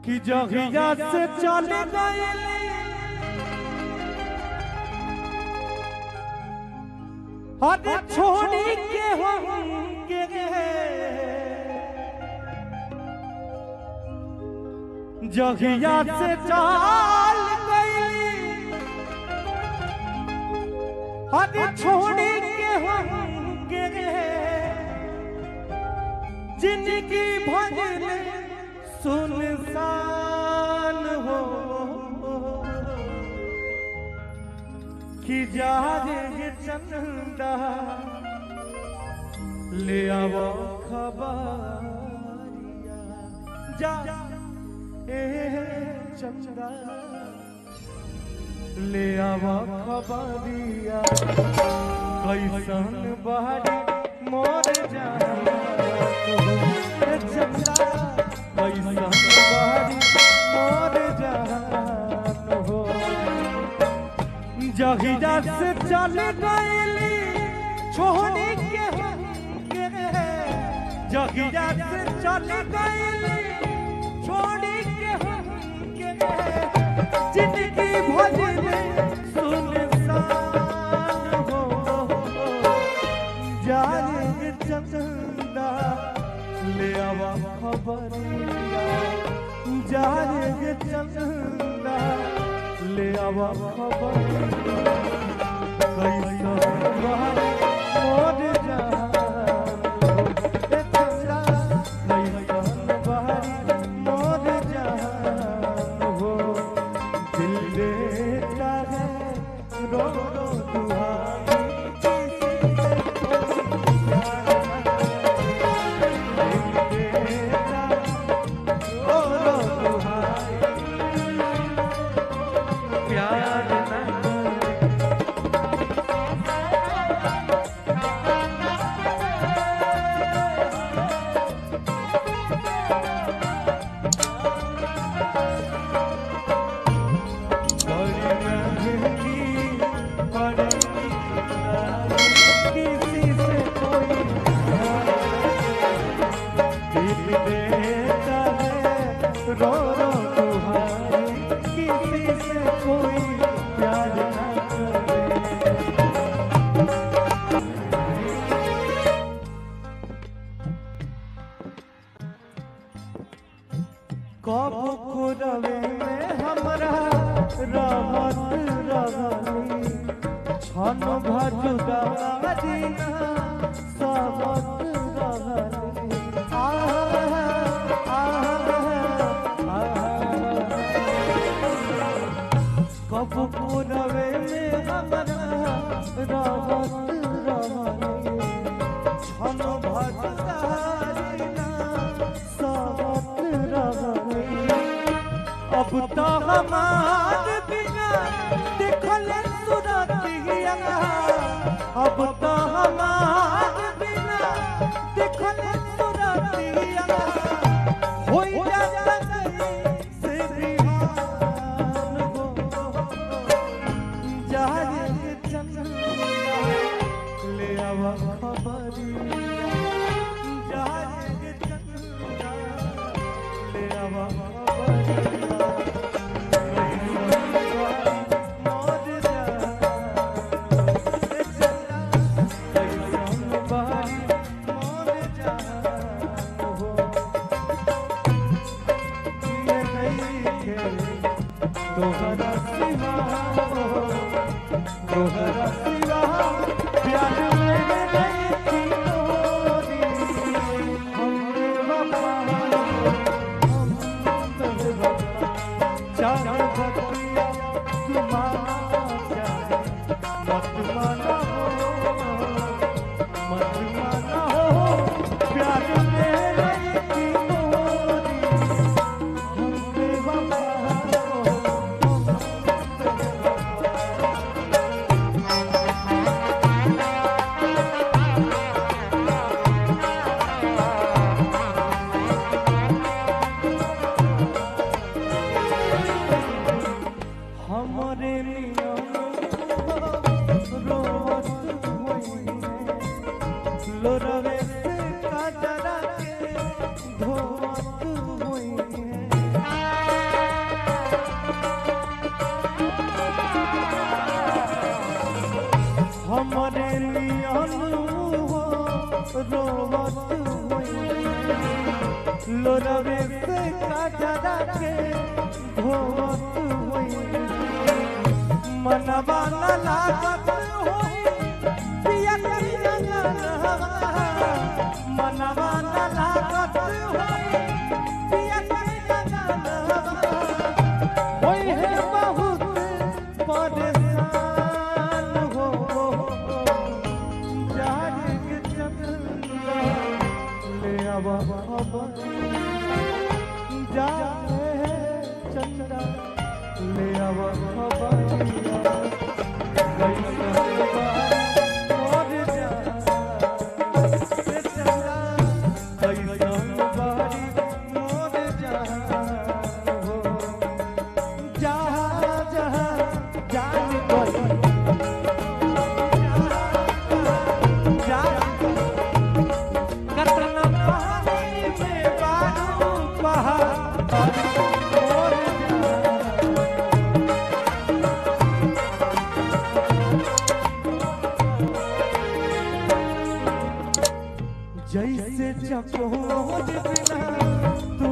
कि जहिया से चले गए अरे छोड़ी के होंगे जहिया से चल गई अरे छोड़ी के होंगे जिनकी भजन सुनसान हो कि जागे चंदा ले आवो खबरिया जा ए चंदा ले आवो खबरिया कैसन बहारी मोर जा चंदा कैसन बहारी मोर जान हो जहिया से चल गई छोड़ी के जहिया से चल गई छोड़ी के जिनकी भजन सुनसान हो जाने चंदा ले आवा खबरिया जाने चंदा ले आवा खबरिया कैसा मोर जान मोर जान हो दिल देता है रो रो रो रो तुम्हारे किसी से कोई प्यार ना करे कब को रवे में हमरा रहत रहनी छन भजुगा जीना सहत रहनी कब पूरवे में हमरा रहत रहनी छन भजुगा सहत रहनी अब तो हमार बिना देखल सूरतिया अब तो हमार बिना देखल सूरतिया होई जाता से बिहान हो जाने चंदा ले आवा खबरिया जाने चंदा ले आवा तोहरा सिवा प्यार में नहीं थी तोरी हमरे वफा हम तेरे वफा चार बतिया तुम्हारा जाने मत माना हो प्यार में नहीं थी तोरी हमरे वफा हमरे नियम रोवत होई लोरवे से काजरा के धोवत होई रोवत लोरवे से काजरा के धोवत मनवा न लागत होई पिया की जंगलवा मनवा न लागत होई पिया की जंगलवा होई है बहुत परेशान हो जाने के चंदा ले आवा जाने चंदा ले आवा जैसे चकोर बिना तू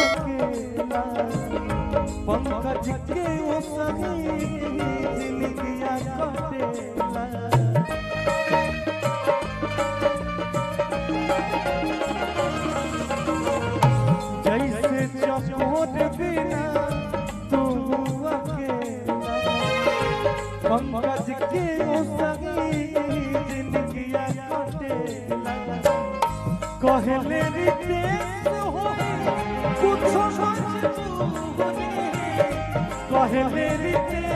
अकेला पंकज के वो सही जिंदगिया कटेला जैसे चकोर बिना तू अकेला पंकज के वो सही जिंदगिया कटेला कहले रितेश हो कुछ मजबूरी कहले रितेश